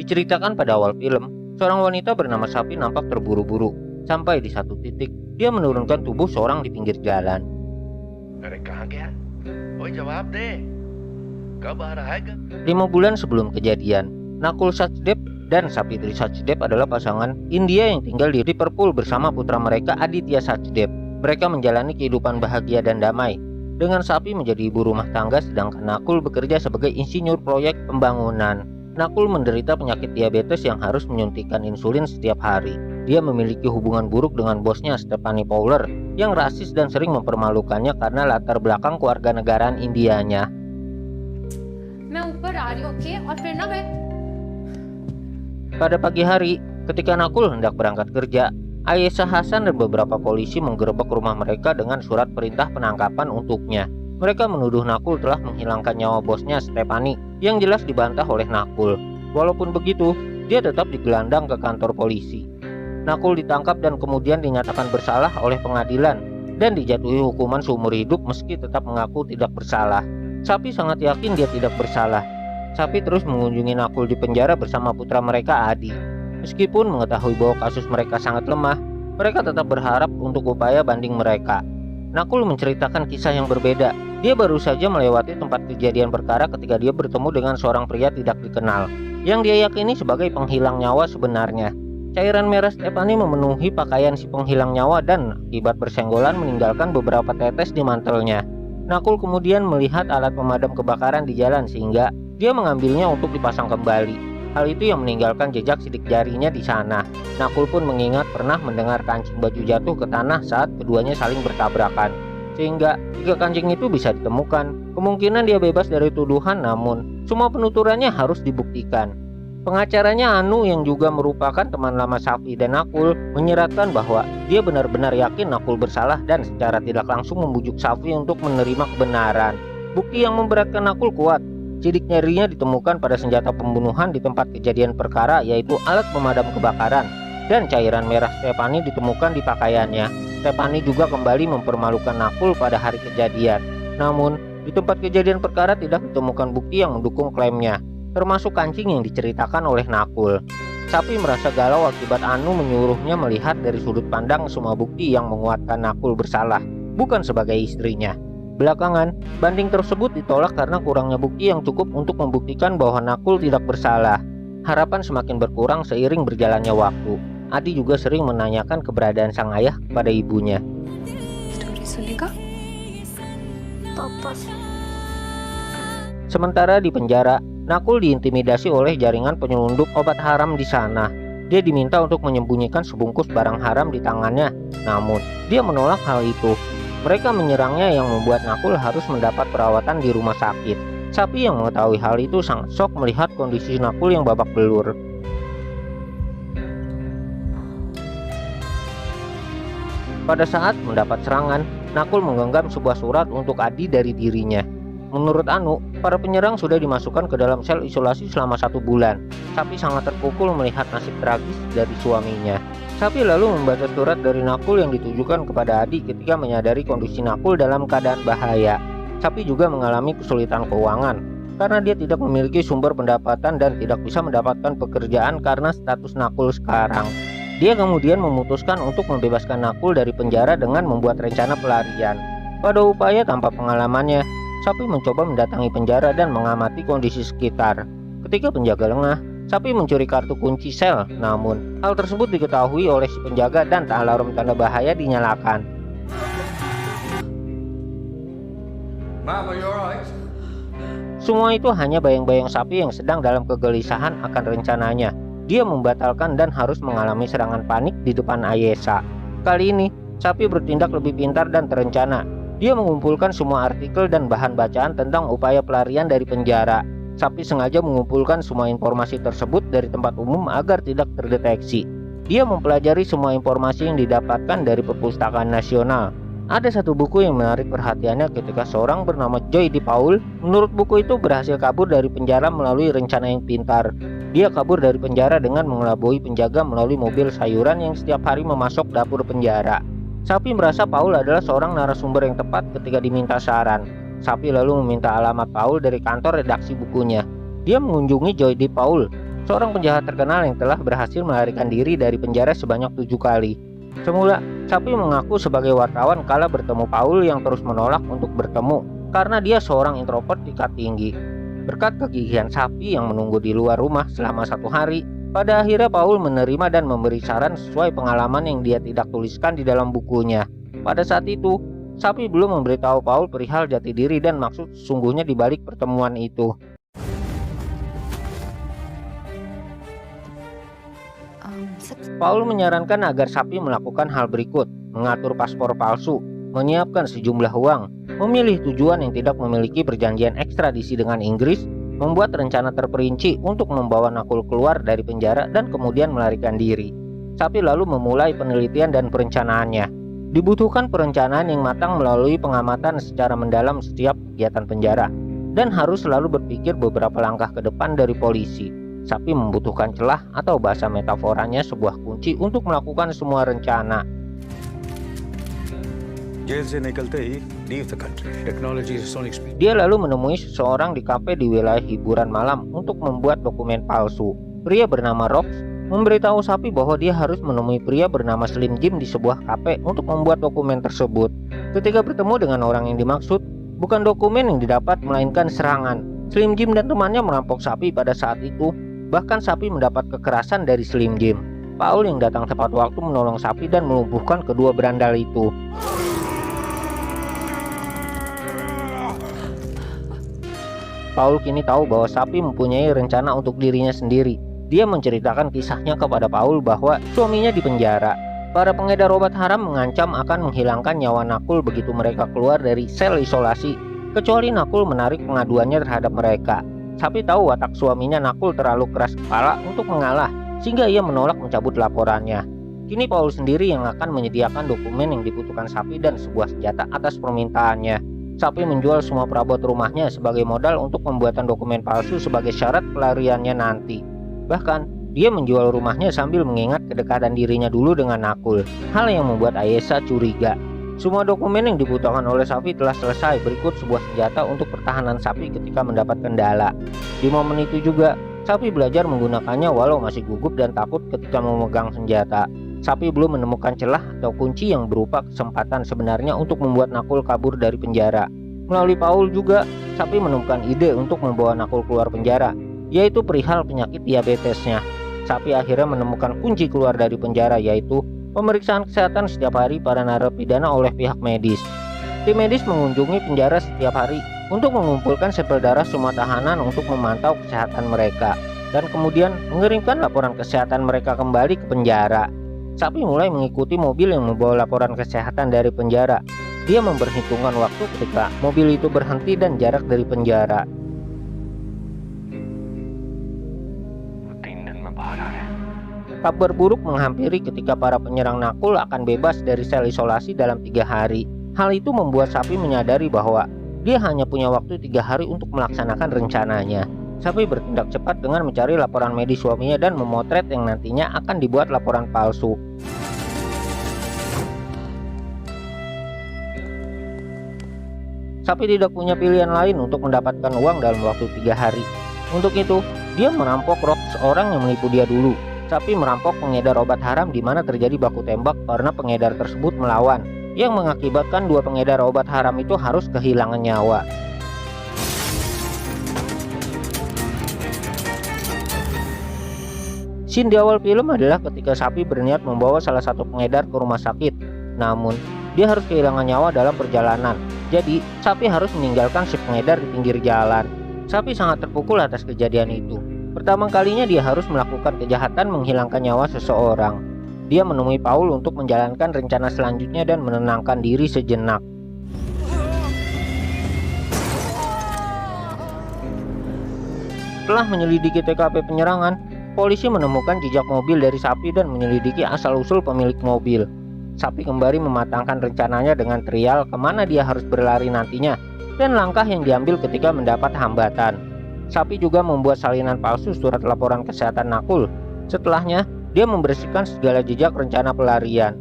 Diceritakan pada awal film, seorang wanita bernama Sapi nampak terburu-buru. Sampai di satu titik, dia menurunkan tubuh seorang di pinggir jalan. अरे कहाँ गया? ओए जवाब दे, कब आ रहा है? 5 bulan sebelum kejadian, Nakul Sachdev dan Sapitri Sachdev adalah pasangan India yang tinggal di Liverpool bersama putra mereka Aditya Sachdev. Mereka menjalani kehidupan bahagia dan damai. Dengan Sapi menjadi ibu rumah tangga, sedangkan Nakul bekerja sebagai insinyur proyek pembangunan. Nakul menderita penyakit diabetes yang harus menyuntikkan insulin setiap hari. Dia memiliki hubungan buruk dengan bosnya Stephanie Fowler yang rasis dan sering mempermalukannya karena latar belakang kewarganegaraan Indianya. मैं ऊपर आ रही हूँ, ओके? और फिर ना मैं Pada pagi hari, ketika Nakul hendak berangkat kerja, Ayesha Hasan dan beberapa polisi menggerebek rumah mereka dengan surat perintah penangkapan untuknya. Mereka menuduh Nakul telah menghilangkan nyawa bosnya Stephanie, yang jelas dibantah oleh Nakul. Walaupun begitu, dia tetap digelandang ke kantor polisi. Nakul ditangkap dan kemudian dinyatakan bersalah oleh pengadilan dan dijatuhi hukuman seumur hidup meski tetap mengaku tidak bersalah. Sapi sangat yakin dia tidak bersalah. Sapi terus mengunjungi Nakul di penjara bersama putra mereka Adi. Meskipun mengetahui bahwa kasus mereka sangat lemah, mereka tetap berharap untuk upaya banding mereka. Nakul menceritakan kisah yang berbeda. Dia baru saja melewati tempat kejadian perkara ketika dia bertemu dengan seorang pria tidak dikenal yang dia yakini sebagai penghilang nyawa sebenarnya. Cairan merah Stephanie memenuhi pakaian si penghilang nyawa dan akibat bersenggolan meninggalkan beberapa tetes di mantelnya. Nakul kemudian melihat alat pemadam kebakaran di jalan sehingga dia mengambilnya untuk dipasang kembali. Hal itu yang meninggalkan jejak sidik jarinya di sana. Nakul pun mengingat pernah mendengar kancing baju jatuh ke tanah saat keduanya saling bertabrakan. Sehingga jika kancing itu bisa ditemukan, kemungkinan dia bebas dari tuduhan, namun semua penuturannya harus dibuktikan. Pengacaranya Anu yang juga merupakan teman lama Sapi dan Nakul menyeratkan bahwa dia benar-benar yakin Nakul bersalah dan secara tidak langsung membujuk Sapi untuk menerima kebenaran. Bukti yang memberatkan Nakul kuat. Sidik jarinya ditemukan pada senjata pembunuhan di tempat kejadian perkara, yaitu alat pemadam kebakaran, dan cairan merah Stephanie ditemukan di pakaiannya. Stephanie juga kembali mempermalukan Nakul pada hari kejadian. Namun, di tempat kejadian perkara tidak ditemukan bukti yang mendukung klaimnya, termasuk kancing yang diceritakan oleh Nakul. Sapi merasa galau akibat Anu menyuruhnya melihat dari sudut pandang semua bukti yang menguatkan Nakul bersalah, bukan sebagai istrinya. Belakangan, banding tersebut ditolak karena kurangnya bukti yang cukup untuk membuktikan bahwa Nakul tidak bersalah. Harapan semakin berkurang seiring berjalannya waktu. Adi juga sering menanyakan keberadaan sang ayah kepada ibunya. Sementara di penjara, Nakul diintimidasi oleh jaringan penyelundup obat haram di sana. Dia diminta untuk menyembunyikan sebungkus barang haram di tangannya, namun dia menolak hal itu. Mereka menyerangnya yang membuat Nakul harus mendapat perawatan di rumah sakit. Sapi yang mengetahui hal itu sangat shock melihat kondisi Nakul yang babak belur. Pada saat mendapat serangan, Nakul menggenggam sebuah surat untuk Adi dari dirinya. Menurut Anu, para penyerang sudah dimasukkan ke dalam sel isolasi selama 1 bulan. Sapi sangat terpukul melihat nasib tragis dari suaminya. Sapi lalu membaca surat dari Nakul yang ditujukan kepada Adi ketika menyadari kondisi Nakul dalam keadaan bahaya. Sapi juga mengalami kesulitan keuangan karena dia tidak memiliki sumber pendapatan dan tidak bisa mendapatkan pekerjaan karena status Nakul sekarang. Dia kemudian memutuskan untuk membebaskan Nakul dari penjara dengan membuat rencana pelarian. Pada upaya tanpa pengalamannya, Sapi mencoba mendatangi penjara dan mengamati kondisi sekitar. Ketika penjaga lengah, Sapi mencuri kartu kunci sel, namun hal tersebut diketahui oleh si penjaga dan alarm tanda bahaya dinyalakan. Mom, are you alright? Semua itu hanya bayang-bayang Sapi yang sedang dalam kegelisahan akan rencananya. Dia membatalkan dan harus mengalami serangan panik di depan Ayesha. Kali ini, Sapi bertindak lebih pintar dan terencana. Dia mengumpulkan semua artikel dan bahan bacaan tentang upaya pelarian dari penjara. Sapi sengaja mengumpulkan semua informasi tersebut dari tempat umum agar tidak terdeteksi. Dia mempelajari semua informasi yang didapatkan dari Perpustakaan Nasional. Ada satu buku yang menarik perhatiannya ketika seorang bernama Joy Di Paul, menurut buku itu berhasil kabur dari penjara melalui rencana yang pintar. Dia kabur dari penjara dengan mengelabui penjaga melalui mobil sayuran yang setiap hari memasok dapur penjara. Sapi merasa Paul adalah seorang narasumber yang tepat ketika diminta saran. Sapi lalu meminta alamat Paul dari kantor redaksi bukunya. Dia mengunjungi Joy Di Paul. seorang penjahat terkenal yang telah berhasil melarikan diri dari penjara sebanyak 7 kali. Semula, Sapi mengaku sebagai wartawan kala bertemu Paul yang terus menolak untuk bertemu karena dia seorang introvert tingkat tinggi. Berkat kegigihan Sapi yang menunggu di luar rumah selama 1 hari, pada akhirnya Paul menerima dan memberi saran sesuai pengalaman yang dia tidak tuliskan di dalam bukunya. Pada saat itu, Sapi belum memberitahu Paul perihal jati diri dan maksud sesungguhnya di balik pertemuan itu. Paul menyarankan agar Sapi melakukan hal berikut: mengatur paspor palsu, menyiapkan sejumlah uang, memilih tujuan yang tidak memiliki perjanjian ekstradisi dengan Inggris, membuat rencana terperinci untuk membawa Nakul keluar dari penjara dan kemudian melarikan diri. Sapi lalu memulai penelitian dan perencanaannya. Dibutuhkan perencanaan yang matang melalui pengamatan secara mendalam setiap kegiatan penjara, dan harus selalu berpikir beberapa langkah ke depan dari polisi. Sapi membutuhkan celah atau bahasa metaforanya sebuah kunci untuk melakukan semua rencana. Dia lalu menemui seseorang di kafe di wilayah hiburan malam untuk membuat dokumen palsu. Pria bernama Rox memberitahu Sapi bahwa dia harus menemui pria bernama Slim Jim di sebuah kafe untuk membuat dokumen tersebut. Ketika bertemu dengan orang yang dimaksud, bukan dokumen yang didapat melainkan serangan. Slim Jim dan temannya merampok Sapi pada saat itu. Bahkan Sapi mendapat kekerasan dari Slim Jim. Paul yang datang tepat waktu menolong Sapi dan melumpuhkan kedua berandal itu. Paul kini tahu bahwa Sapi mempunyai rencana untuk dirinya sendiri. Dia menceritakan kisahnya kepada Paul bahwa suaminya dipenjara. Para pengedar obat haram mengancam akan menghilangkan nyawa Nakul begitu mereka keluar dari sel isolasi, kecuali Nakul menarik pengaduannya terhadap mereka. Sapi tahu watak suaminya Nakul terlalu keras kepala untuk mengalah, sehingga ia menolak mencabut laporannya. Kini Paul sendiri yang akan menyediakan dokumen yang dibutuhkan Sapi dan sebuah senjata atas permintaannya. Sapi menjual semua perabot rumahnya sebagai modal untuk pembuatan dokumen palsu sebagai syarat pelariannya nanti. Bahkan, dia menjual rumahnya sambil mengingat kedekatan dirinya dulu dengan Nakul, hal yang membuat Ayesha curiga. Semua dokumen yang dibutuhkan oleh Sapi telah selesai. Berikut sebuah senjata untuk pertahanan Sapi ketika mendapat kendala. Di momen itu juga, Sapi belajar menggunakannya walau masih gugup dan takut ketika memegang senjata. Sapi belum menemukan celah atau kunci yang berupa kesempatan sebenarnya untuk membuat Nakul kabur dari penjara. Melalui Paul juga, Sapi menemukan ide untuk membawa Nakul keluar penjara, yaitu perihal penyakit diabetesnya. Sapi akhirnya menemukan kunci keluar dari penjara, yaitu pemeriksaan kesehatan setiap hari para narapidana oleh pihak medis. Tim medis mengunjungi penjara setiap hari untuk mengumpulkan sampel darah semua tahanan untuk memantau kesehatan mereka, dan kemudian mengirimkan laporan kesehatan mereka kembali ke penjara. Sapi mulai mengikuti mobil yang membawa laporan kesehatan dari penjara. Dia memperhitungkan waktu ketika mobil itu berhenti dan jarak dari penjara. Kabar buruk menghampiri ketika para penyerang Nakul akan bebas dari sel isolasi dalam 3 hari. Hal itu membuat Sapi menyadari bahwa dia hanya punya waktu 3 hari untuk melaksanakan rencananya. Sapi bertindak cepat dengan mencari laporan medis suaminya dan memotret yang nantinya akan dibuat laporan palsu. Sapi tidak punya pilihan lain untuk mendapatkan uang dalam waktu 3 hari. Untuk itu, dia merampok Rox, seorang yang menipu dia dulu. Sapi merampok pengedar obat haram di mana terjadi baku tembak karena pengedar tersebut melawan, yang mengakibatkan 2 pengedar obat haram itu harus kehilangan nyawa. Scene di awal film adalah ketika Sapi berniat membawa salah satu pengedar ke rumah sakit. Namun, dia harus kehilangan nyawa dalam perjalanan. Jadi, Sapi harus meninggalkan si pengedar di pinggir jalan. Sapi sangat terpukul atas kejadian itu. Pertama kalinya dia harus melakukan kejahatan menghilangkan nyawa seseorang. Dia menemui Paul untuk menjalankan rencana selanjutnya dan menenangkan diri sejenak. Setelah menyelidiki TKP penyerangan, polisi menemukan jejak mobil dari Sapi dan menyelidiki asal-usul pemilik mobil. Sapi kembali mematangkan rencananya dengan trial kemana dia harus berlari nantinya dan langkah yang diambil ketika mendapat hambatan. Sapi juga membuat salinan palsu surat laporan kesehatan Nakul. Setelahnya, dia membersihkan segala jejak rencana pelarian.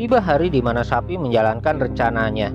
Tiba hari di mana Sapi menjalankan rencananya.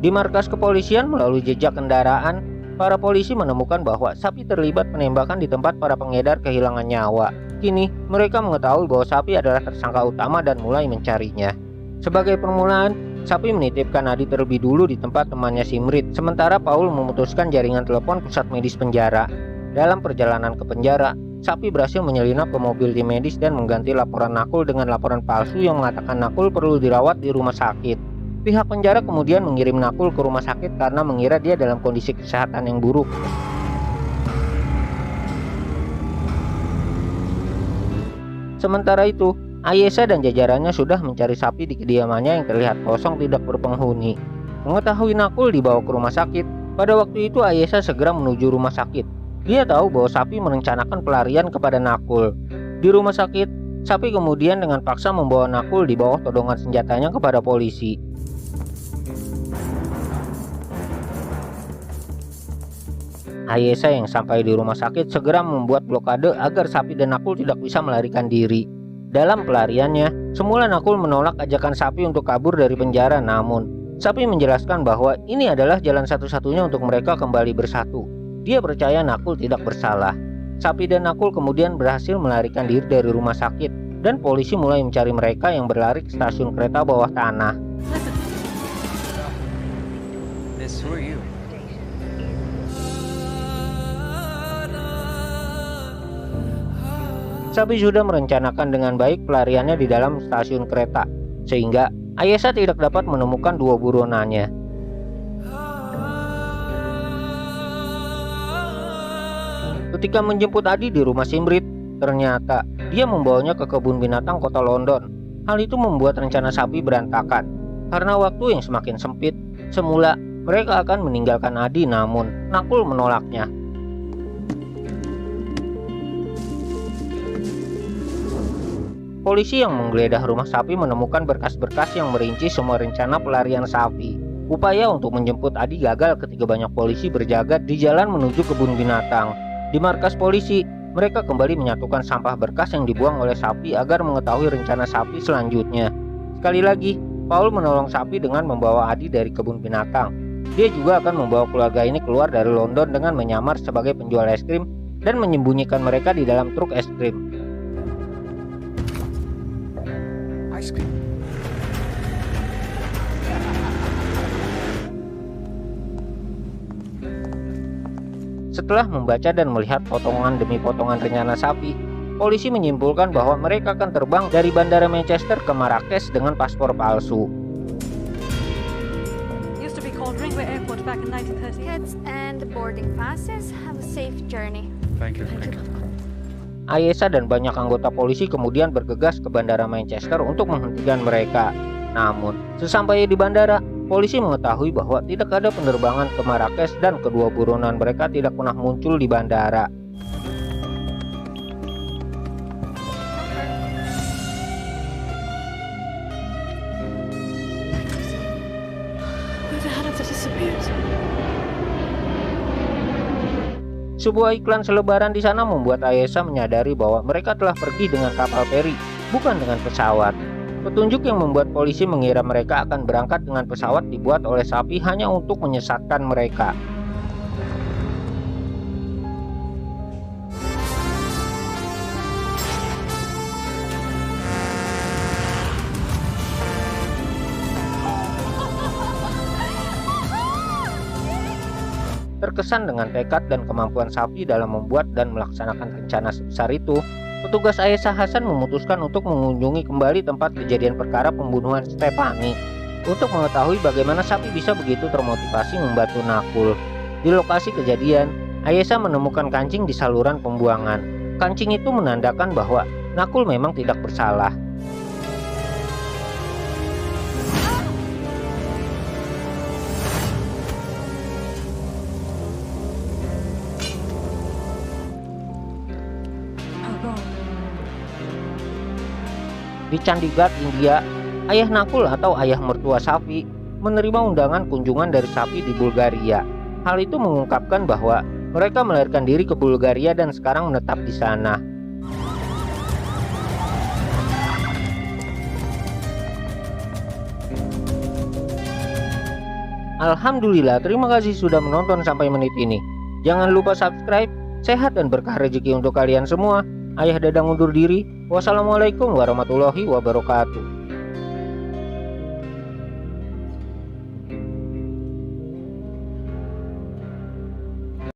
Di markas kepolisian melalui jejak kendaraan, para polisi menemukan bahwa Sapi terlibat penembakan di tempat para pengedar kehilangan nyawa. Kini, mereka mengetahui bahwa Sapi adalah tersangka utama dan mulai mencarinya. Sebagai permulaan, Sapi menitipkan Adi terlebih dulu di tempat temannya Simrit, sementara Paul memutuskan jaringan telepon pusat medis penjara. Dalam perjalanan ke penjara, Sapi berhasil menyelinap ke mobil tim medis dan mengganti laporan Nakul dengan laporan palsu yang mengatakan Nakul perlu dirawat di rumah sakit. Pihak penjara kemudian mengirim Nakul ke rumah sakit karena mengira dia dalam kondisi kesehatan yang buruk. Sementara itu, Ayesha dan jajarannya sudah mencari Sapi di kediamannya yang terlihat kosong tidak berpenghuni. Mengetahui Nakul dibawa ke rumah sakit, pada waktu itu Ayesha segera menuju rumah sakit. Dia tahu bahwa Sapi merencanakan pelarian kepada Nakul. Di rumah sakit, Sapi kemudian dengan paksa membawa Nakul di bawah todongan senjatanya kepada polisi. Ayesha yang sampai di rumah sakit segera membuat blokade agar Sapi dan Nakul tidak bisa melarikan diri. Dalam pelariannya, semula Nakul menolak ajakan Sapi untuk kabur dari penjara, namun Sapi menjelaskan bahwa ini adalah jalan satu-satunya untuk mereka kembali bersatu. Dia percaya Nakul tidak bersalah. Sapi dan Nakul kemudian berhasil melarikan diri dari rumah sakit dan polisi mulai mencari mereka yang berlari ke stasiun kereta bawah tanah. Miss, who are you? Sapi sudah merencanakan dengan baik pelariannya di dalam stasiun kereta, sehingga Ayesha tidak dapat menemukan dua buronannya. Ketika menjemput Adi di rumah Simrit, ternyata dia membawanya ke kebun binatang kota London. Hal itu membuat rencana Sapi berantakan. Karena waktu yang semakin sempit, semula mereka akan meninggalkan Adi, namun Nakul menolaknya. Polisi yang menggeledah rumah Sapi menemukan berkas-berkas yang merinci semua rencana pelarian Sapi. Upaya untuk menjemput Adi gagal ketika banyak polisi berjaga di jalan menuju kebun binatang. Di markas polisi, mereka kembali menyatukan sampah berkas yang dibuang oleh Sapi agar mengetahui rencana Sapi selanjutnya. Sekali lagi, Paul menolong Sapi dengan membawa Adi dari kebun binatang. Dia juga akan membawa keluarga ini keluar dari London dengan menyamar sebagai penjual es krim dan menyembunyikan mereka di dalam truk es krim. Setelah membaca dan melihat potongan demi potongan rencana Sapi, polisi menyimpulkan bahwa mereka akan terbang dari bandara Manchester ke Marrakesh dengan paspor palsu. Used to be called Ringway Airport back in 1930. Tickets and boarding passes. Have a safe journey. Thank you. Ayesha dan banyak anggota polisi kemudian bergegas ke bandara Manchester untuk menghentikan mereka. Namun, sesampainya di bandara, polisi mengetahui bahwa tidak ada penerbangan ke Marrakesh dan kedua buronan mereka tidak pernah muncul di bandara. Where the hell have they disappeared? Sebuah iklan selebaran di sana membuat Ayesha menyadari bahwa mereka telah pergi dengan kapal feri, bukan dengan pesawat. Petunjuk yang membuat polisi mengira mereka akan berangkat dengan pesawat dibuat oleh Sapi hanya untuk menyesatkan mereka. Terkesan dengan tekad dan kemampuan Sapi dalam membuat dan melaksanakan rencana sebesar itu, petugas Ayesha Hasan memutuskan untuk mengunjungi kembali tempat kejadian perkara pembunuhan Stephanie untuk mengetahui bagaimana Sapi bisa begitu termotivasi membantu Nakul. Di lokasi kejadian, Ayesha menemukan kancing di saluran pembuangan. Kancing itu menandakan bahwa Nakul memang tidak bersalah. Di Chandigarh, India, ayah Nakul atau ayah mertua Sapi menerima undangan kunjungan dari Sapi di Bulgaria. Hal itu mengungkapkan bahwa mereka melarikan diri ke Bulgaria dan sekarang menetap di sana. Alhamdulillah, terima kasih sudah menonton sampai menit ini. Jangan lupa subscribe. Sehat dan berkah rezeki untuk kalian semua. Ayah Dadang undur diri. Wassalamualaikum warahmatullahi wabarakatuh.